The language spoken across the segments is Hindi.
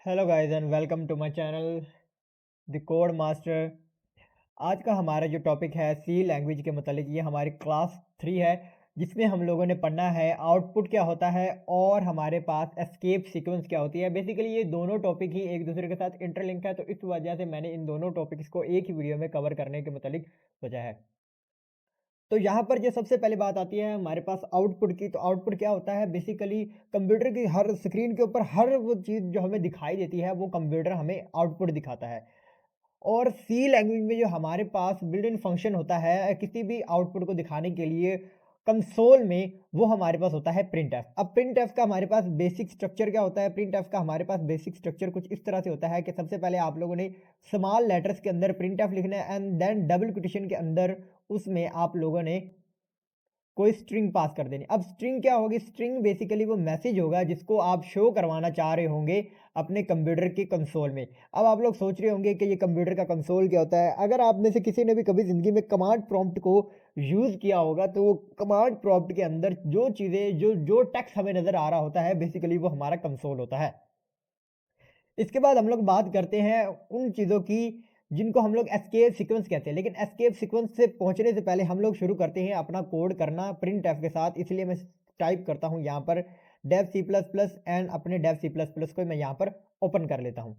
Hello guys and welcome to my channel the code master. आज का हमारा जो टॉपिक है सी लैंग्वेज के मतलब ये हमारी क्लास 3 है, जिसमें हम लोगों ने पढ़ना है आउटपुट क्या होता है और हमारे पास एस्केप सीक्वेंस क्या होती है। बेसिकली ये दोनों टॉपिक ही एक दूसरे के साथ इंटरलिंक है, तो इस वजह से मैंने इन दोनों टॉपिक्स को एक ही वीडियो में कवर करने के मतलब सोचा है। तो यहाँ पर जो सबसे पहले बात आती है हमारे पास आउटपुट की, तो आउटपुट क्या होता है? बेसिकली कंप्यूटर की हर स्क्रीन के ऊपर हर वो चीज़ जो हमें दिखाई देती है वो कंप्यूटर हमें आउटपुट दिखाता है। और सी लैंग्वेज में जो हमारे पास बिल्ट इन फंक्शन होता है किसी भी आउटपुट को दिखाने के लिए कंसोल में, वो हमारे पास होता है प्रिंटफ। अब प्रिंटफ का हमारे पास बेसिक स्ट्रक्चर क्या होता है? प्रिंटफ का हमारे पास बेसिक स्ट्रक्चर कुछ इस तरह से होता है कि सबसे पहले आप लोगों ने स्मॉल लेटर्स के अंदर प्रिंटफ लिखना है एंड देन डबल कोटेशन के अंदर उसमें आप लोगों ने कोई स्ट्रिंग पास कर देनी। अब स्ट्रिंग क्या होगी? स्ट्रिंग बेसिकली वो मैसेज होगा जिसको आप शो करवाना चाह रहे होंगे अपने कंप्यूटर के कंसोल में। अब आप लोग सोच रहे होंगे कि ये कंप्यूटर का कंसोल क्या होता है? अगर आप में से किसी ने भी कभी ज़िंदगी में कमांड प्रॉम्प्ट को यूज़ किया होगा, तो वो कमांड प्रॉम्प्ट के अंदर जो चीज़ें जो जो टेक्स्ट हमें नज़र आ रहा होता है, बेसिकली वो हमारा कंसोल होता है। इसके बाद हम लोग बात करते हैं उन चीज़ों की जिनको हम लोग एस्केप सीक्वेंस कहते हैं। लेकिन एस्केप सीक्वेंस से पहुंचने से पहले हम लोग शुरू करते हैं अपना कोड करना प्रिंटफ के साथ। इसलिए मैं टाइप करता हूं यहाँ पर Dev C plus plus and अपने डेव सी प्लस प्लस को मैं यहाँ पर ओपन कर लेता हूँ।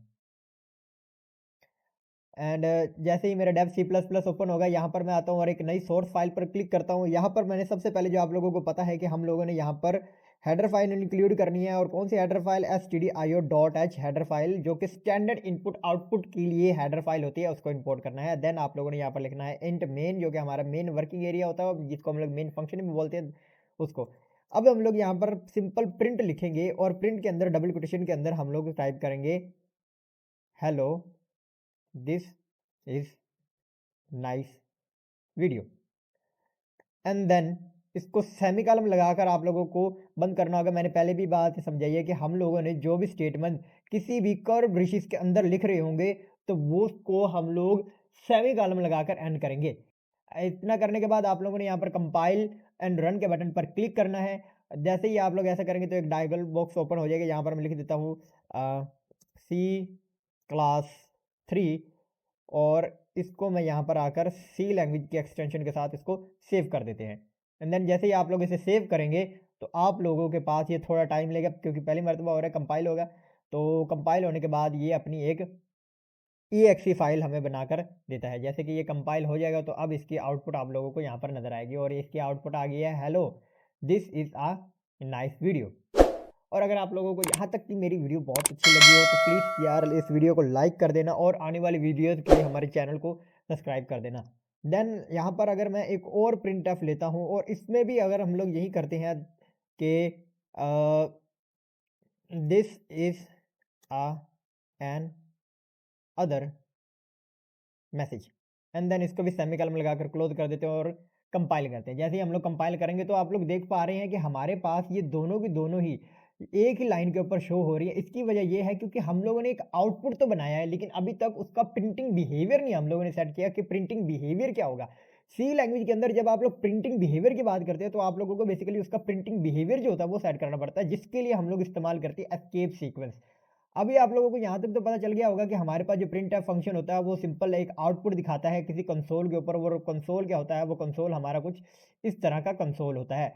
एंड जैसे ही मेरा Dev C plus plus open होगा, यहाँ पर मैं आता हूँ और एक नई सोर्स फाइल पर क्लिक करता हूँ। यहाँ पर मैंने सबसे पहले जो आप लोगों को पता है कि हम लोगों ने यहाँ पर हेडर फाइल इंक्लूड करनी है। और कौन सी header file? stdio.h header file, जो कि स्टैंडर्ड इनपुट आउटपुट के लिए हेडर फाइल होती है, उसको इंपोर्ट करना है। देन आप लोगों ने यहाँ पर लिखना है इंट मेन, जो कि हमारा मेन वर्किंग एरिया होता है, जिसको हम लोग मेन फंक्शन भी बोलते हैं उसको। अब हम लोग यहाँ पर सिंपल प्रिंट लिखेंगे और प्रिंट के अंदर डबल कोटेशन के अंदर हम लोग टाइप करेंगे hello this is nice video and then इसको सेमीकोलन लगाकर आप लोगों को बंद करना होगा। मैंने पहले भी बात समझाई है कि हम लोगों ने जो भी स्टेटमेंट किसी भी कर्व ब्रेसेस के अंदर लिख रहे होंगे, तो वो उसको हम लोग सेमीकोलन लगाकर एंड करेंगे। इतना करने के बाद आप लोगों ने यहाँ पर कंपाइल एंड रन के बटन पर क्लिक करना है। जैसे ही आप लोग ऐसा करेंगे तो एक डायलॉग बॉक्स ओपन हो जाएगा। यहाँ पर मैं लिख देता हूँ सी क्लास 3 और इसको मैं यहाँ पर आकर सी लैंग्वेज के एक्सटेंशन के साथ इसको सेव कर देते हैं। एंड देन जैसे ही आप लोग इसे सेव करेंगे, तो आप लोगों के पास ये थोड़ा टाइम लेगा, क्योंकि पहली मर्तबा हो रहा है, कंपाइल होगा। तो कंपाइल होने के बाद ये अपनी एक EXE फाइल हमें बनाकर देता है। जैसे कि ये कंपाइल हो जाएगा, तो अब इसकी आउटपुट आप लोगों को यहाँ पर नज़र आएगी और इसकी आउटपुट आ गई है hello this is a nice video. और अगर आप लोगों को यहाँ तक की मेरी वीडियो बहुत अच्छी लगी हो, तो प्लीज़ यार इस वीडियो को लाइक कर देना और आने वाली वीडियोज़ के लिए हमारे चैनल को सब्सक्राइब कर देना। देन यहाँ पर अगर मैं एक और प्रिंटफ लेता हूँ और इसमें भी अगर हम लोग यही करते हैं कि this is a another message and then इसको भी सेमीकोलन लगाकर क्लोज कर देते हैं और कंपाइल करते हैं। जैसे ही हम लोग कंपाइल करेंगे, तो आप लोग देख पा रहे हैं कि हमारे पास ये दोनों की दोनों ही एक ही लाइन के ऊपर शो हो रही है। इसकी वजह ये है क्योंकि हम लोगों ने एक आउटपुट तो बनाया है, लेकिन अभी तक उसका प्रिंटिंग बिहेवियर नहीं हम लोगों ने सेट किया कि प्रिंटिंग बिहेवियर क्या होगा। सी लैंग्वेज के अंदर जब आप लोग प्रिंटिंग बिहेवियर की बात करते हैं, तो आप लोगों को बेसिकली उसका प्रिंटिंग बिहेवियर जो होता है वो सेट करना पड़ता है, जिसके लिए हम लोग इस्तेमाल करते हैं एस्केप सीक्वेंस। अभी आप लोगों को यहाँ तक तो पता चल गया होगा कि हमारे पास जो प्रिंटफ फंक्शन होता है वो सिंपल एक आउटपुट दिखाता है किसी कंसोल के ऊपर। वो कंसोल क्या होता है? वो कंसोल हमारा कुछ इस तरह का कंसोल होता है।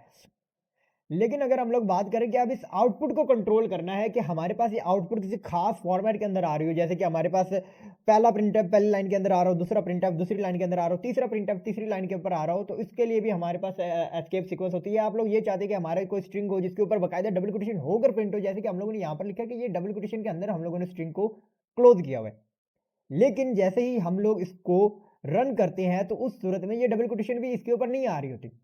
लेकिन अगर हम लोग बात करें कि अब इस आउटपुट को कंट्रोल करना है कि हमारे पास ये आउटपुट किसी खास फॉर्मेट के अंदर आ रही हो, जैसे कि हमारे पास पहला प्रिंटफ पहली लाइन के अंदर आ रहा हो, दूसरा प्रिंटफ दूसरी लाइन के अंदर आ रहा हो, तीसरा प्रिंटफ तीसरी लाइन के ऊपर आ रहा हो, तो इसके लिए भी हमारे पास एस्केप सीक्वेंस होती है। आप लोग ये चाहते हैं कि हमारे कोई स्ट्रिंग हो जिसके ऊपर बाकायदा डबल कोटेशन होकर प्रिंट हो, जैसे कि हम लोगों ने यहाँ पर लिखा है कि ये डबल कोटेशन के अंदर हम लोगों ने स्ट्रिंग को क्लोज किया हुआ है। लेकिन जैसे ही हम लोग इसको रन करते हैं, तो उस सूरत में ये डबल कोटेशन भी इसके ऊपर नहीं आ रही होती।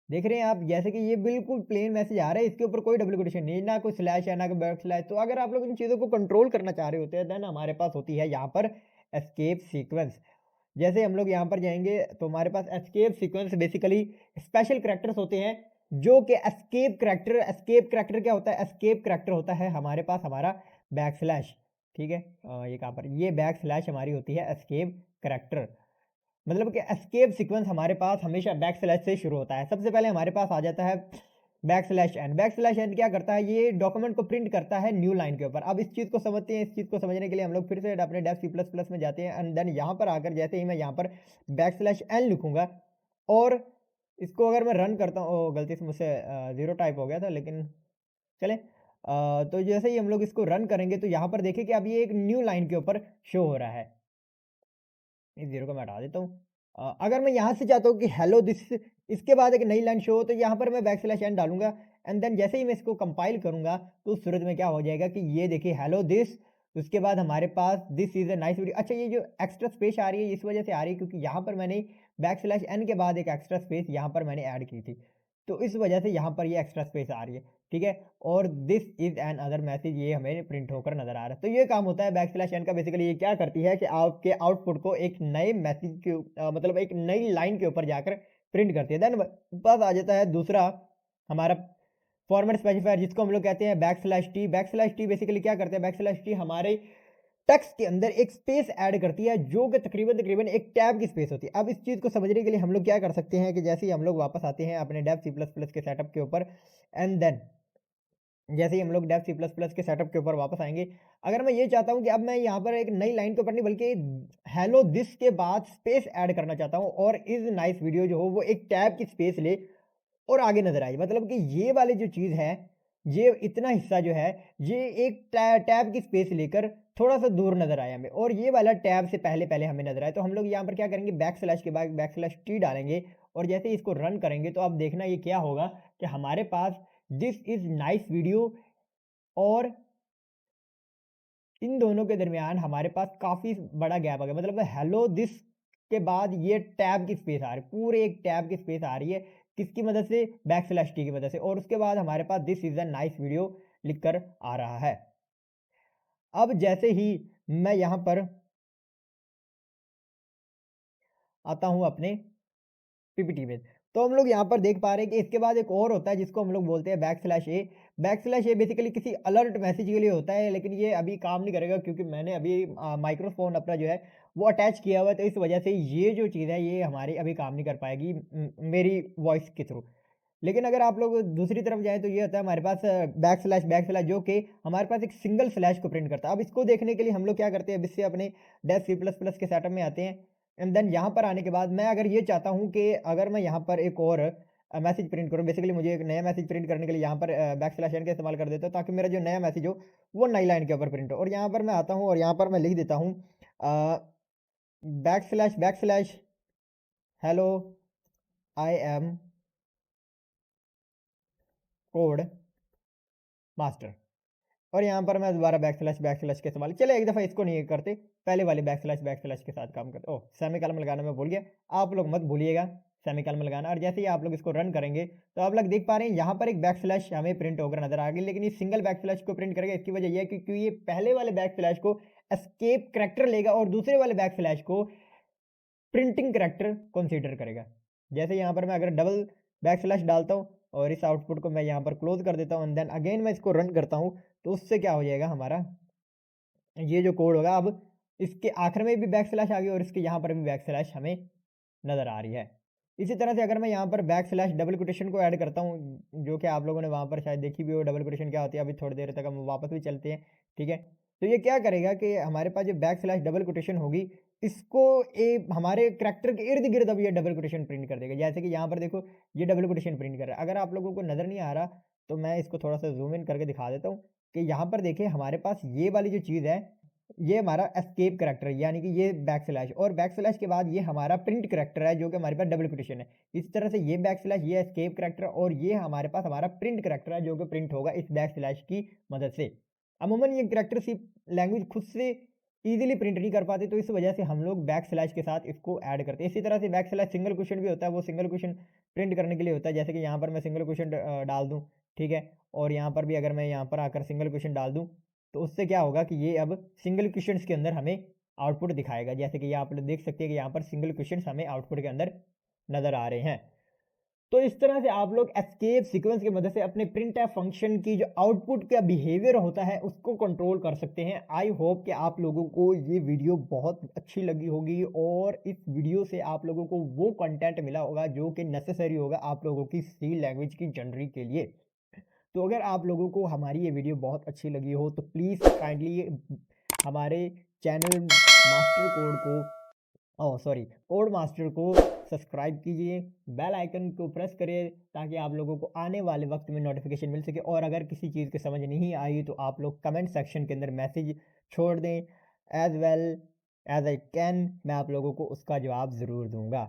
देख रहे हैं आप, जैसे कि ये बिल्कुल प्लेन मैसेज आ रहा है, इसके ऊपर कोई डबल कोटेशन नहीं, ना कोई स्लैश है, ना कोई बैक स्लैश। तो अगर आप लोग इन चीज़ों को कंट्रोल करना चाह रहे होते हैं, देन हमारे पास होती है यहाँ पर एस्केप सीक्वेंस। जैसे हम लोग यहाँ पर जाएँगे, तो हमारे पास escape sequence basically special characters होते हैं, जो कि एस्केप कैरेक्टर क्या होता है? एस्केप कैरेक्टर होता है हमारे पास हमारा बैक स्लैश, ठीक है? ये कहाँ पर? ये बैक स्लैश हमारी होती है एस्केप कैरेक्टर। मतलब कि एस्केप सीक्वेंस हमारे पास हमेशा बैक स्लैश से शुरू होता है। सबसे पहले हमारे पास आ जाता है बैक स्लैश एन क्या करता है, ये डॉक्यूमेंट को प्रिंट करता है न्यू लाइन के ऊपर। अब इस चीज़ को समझते हैं। इस चीज़ को समझने के लिए हम लोग फिर से अपने डेव सी प्लस प्लस में जाते हैं एंड देन यहाँ पर आकर जैसे ही मैं यहाँ पर बैक स्लैश एन लिखूंगा और इसको अगर मैं रन करता हूँ, गलती से मुझसे ज़ीरो टाइप हो गया था, लेकिन चले। तो जैसे ही हम लोग इसको रन करेंगे तो यहाँ पर देखिए कि अब ये एक न्यू लाइन के ऊपर शो हो रहा है। इस ज़ीरो को मैं हटा देता हूँ। अगर मैं यहाँ से चाहता हूँ कि हेलो दिस, इसके बाद एक नई लाइन शो हो, तो यहाँ पर मैं बैक स्लैश एन डालूँगा एंड देन जैसे ही मैं इसको कंपाइल करूँगा तो उस सूरत में क्या हो जाएगा कि ये देखिए हेलो दिस, उसके बाद हमारे पास this is a nice video. अच्छा, ये जो एक्स्ट्रा स्पेस आ रही है इस वजह से आ रही है क्योंकि यहाँ पर मैंने बैक स्लैश एन के बाद एक एक्स्ट्रा स्पेस यहाँ पर मैंने ऐड की थी। तो इस वजह से यहाँ पर ये एक्स्ट्रा स्पेस आ रही है, ठीक है? और this is an other message, ये हमें प्रिंट होकर नज़र आ रहा है। तो ये काम होता है बैक स्लैश एन का। बेसिकली ये क्या करती है कि आपके आउटपुट को एक नए मैसेज के मतलब एक नई लाइन के ऊपर जाकर प्रिंट करती है। देन बस आ जाता है दूसरा हमारा फॉर्मेट स्पेसिफायर, जिसको हम लोग कहते हैं बैक स्लैश टी बेसिकली क्या करते हैं, बैक स्लैश टी हमारे टेक्स्ट के अंदर एक स्पेस ऐड करती है जो कि तकरीबन तकरीबन एक टैब की स्पेस होती है। अब इस चीज़ को समझने के लिए हम लोग क्या कर सकते हैं कि जैसे ही हम लोग वापस आते हैं अपने डेव सी प्लस प्लस के सेटअप के ऊपर एंड देन जैसे ही हम लोग डेव सी प्लस प्लस के सेटअप के ऊपर वापस आएँगे, अगर मैं ये चाहता हूँ कि अब मैं यहाँ पर एक नई लाइन के ऊपर नहीं बल्कि हेलो दिस के बाद स्पेस ऐड करना चाहता हूँ और इज़ नाइस वीडियो जो हो वो एक टैब की स्पेस ले और आगे नज़र आई। मतलब कि ये वाली जो चीज़ है, ये इतना हिस्सा जो है, ये एक टैब की स्पेस लेकर थोड़ा-सा दूर नज़र आया हमें और ये वाला टैब से पहले-पहले हमें नज़र आया। तो हम लोग यहाँ पर क्या करेंगे, बैक स्लैश के बाद बैक स्लैश टी डालेंगे और जैसे ही इसको रन करेंगे तो आप देखना ये क्या होगा कि हमारे पास दिस इज़ नाइस वीडियो और इन दोनों के दरमियान हमारे पास काफ़ी बड़ा गैप आ गया। मतलब हेलो दिस के बाद ये टैब की स्पेस आ रही है, पूरे एक टैब की स्पेस आ रही है। किसकी मदद से? बैक स्लैश टी की मदद से और उसके बाद हमारे पास this is a nice video लिखकर आ रहा है। अब जैसे ही मैं यहाँ पर आता हूँ अपने पीपीटी में। तो हम लोग यहाँ पर देख पा रहे हैं कि इसके बाद एक और होता है जिसको हम लोग बोलते हैं back slash A. Back slash A basically किसी अलर्ट मैसेज के लिए होता है, लेकिन ये अभी काम नहीं करेगा क्योंकि मैंने अभी माइक्रोफ़ोन अपना जो है वो अटैच किया हुआ है, तो इस वजह से ये जो चीज़ है ये हमारी अभी काम नहीं कर पाएगी मेरी वॉइस के थ्रू। लेकिन अगर आप लोग दूसरी तरफ जाएँ तो ये होता है हमारे पास बैक स्लैश जो कि हमारे पास एक सिंगल स्लैश को प्रिंट करता है। अब इसको देखने के लिए हम लोग क्या करते हैं, अब इससे अपने डेव सी प्लस प्लस के सेटअप में आते हैं एंड देन यहाँ पर आने के बाद मैं अगर ये चाहता हूँ कि अगर मैं यहाँ पर एक और मैसेज प्रिंट करूँ, बेसिकली मुझे एक नया मैसेज प्रिंट करने के लिए यहाँ पर बैक स्लैश एन का इस्तेमाल कर देता हूँ ताकि मेरा जो नया मैसेज हो वो नई लाइन के ऊपर प्रिंट हो। और यहाँ पर मैं आता हूँ और यहाँ पर मैं लिख देता हूँ back slash hello I am code master और यहाँ पर मैं दोबारा बैक स्लैश का इस्तेमाल, चलिए एक दफ़ा इसको नहीं करते, पहले वाले बैक स्लैश के साथ काम करते। ओह! सेमीकोलन लगाना मैं भूल गया, आप लोग मत भूलिएगा सेमीकोलन लगाना। और जैसे ही आप लोग इसको रन करेंगे, तो आप लोग देख पा रहे हैं यहाँ पर एक बैक स्लैश हमें प्रिंट होकर नज़र आ गई, लेकिन ये सिंगल बैक स्लैश को प्रिंट करेगा। इसकी वजह ये है क्योंकि ये पहले वाले बैक स्लैश को एस्केप करैक्टर लेगा और दूसरे वाले बैक स्लैश को प्रिंटिंग करैक्टर कंसीडर करेगा। जैसे यहाँ पर मैं अगर डबल बैक स्लैश डालता हूँ और इस आउटपुट को मैं यहाँ पर क्लोज़ कर देता हूँ एंड देन अगेन मैं इसको रन करता हूँ, तो उससे क्या हो जाएगा हमारा ये जो कोड होगा, अब इसके आखिर में भी बैक स्लैश आ गई और इसके यहाँ पर भी बैक स्लैश हमें नज़र आ रही है। इसी तरह से अगर मैं यहाँ पर बैक स्लैश डबल कोटेशन को ऐड करता हूँ, जो कि आप लोगों ने वहाँ पर शायद देखी भी हो डबल कोटेशन क्या होती है, अभी थोड़ी देर तक हम वापस भी चलते हैं, ठीक है? तो ये क्या करेगा कि हमारे पास जो बैक स्लैश डबल कोटेशन होगी, इसको हमारे करैक्टर के इर्द-गिर्द अब ये डबल कोटेशन प्रिंट कर देगा। जैसे कि यहाँ पर देखो, ये डबल कोटेशन प्रिंट कर रहा है। अगर आप लोगों को नज़र नहीं आ रहा, तो मैं इसको थोड़ा-सा ज़ूम इन करके दिखा देता हूँ कि यहाँ पर देखिए हमारे पास ये वाली जो चीज़ है, ये हमारा एस्केप करैक्टर है, यानी कि ये बैक स्लैश और बैक स्लैश के बाद ये हमारा प्रिंट करैक्टर है जो कि हमारे पास डबल कोटेशन है। इस तरह से ये बैक स्लैश, ये एस्केप करैक्टर और ये हमारे पास हमारा प्रिंट करैक्टर है जो कि प्रिंट होगा इस बैक स्लैश की मदद से। अमूमन ये करैक्टर सिर्फ लैंग्वेज खुद से ईज़िली प्रिंट नहीं कर पाते, तो इस वजह से हम लोग बैक स्लैश के साथ इसको ऐड करते हैं। इसी तरह से बैक स्लैश सिंगल क्वेश्चन भी होता है, वो सिंगल क्वेश्चन प्रिंट करने के लिए होता है। जैसे कि यहाँ पर मैं सिंगल क्वेश्चन डाल दूँ, ठीक है? और यहाँ पर भी अगर मैं यहाँ पर आकर सिंगल क्वेश्चन डाल दूँ, तो उससे क्या होगा कि ये अब सिंगल क्वेश्चंस के अंदर हमें आउटपुट दिखाएगा। जैसे कि ये आप लोग देख सकते हैं कि यहाँ पर सिंगल क्वेश्चंस हमें आउटपुट के अंदर नज़र आ रहे हैं। तो इस तरह से आप लोग एस्केप सीक्वेंस की मदद से अपने प्रिंटफ फंक्शन की जो आउटपुट का बिहेवियर होता है उसको कंट्रोल कर सकते हैं। आई होप कि आप लोगों को ये वीडियो बहुत अच्छी लगी होगी और इस वीडियो से आप लोगों को वो कंटेंट मिला होगा जो कि नेसेसरी होगा आप लोगों की सी लैंग्वेज की जनरी के लिए। तो अगर आप लोगों को हमारी ये वीडियो बहुत अच्छी लगी हो तो प्लीज़ काइंडली हमारे चैनल मास्टर कोड को ओह सॉरी कोड मास्टर को सब्सक्राइब कीजिए, बेल आइकन को प्रेस करिए ताकि आप लोगों को आने वाले वक्त में नोटिफिकेशन मिल सके और अगर किसी चीज़ की समझ नहीं आई तो आप लोग कमेंट सेक्शन के अंदर मैसेज छोड़ दें as well as I can मैं आप लोगों को उसका जवाब ज़रूर दूँगा।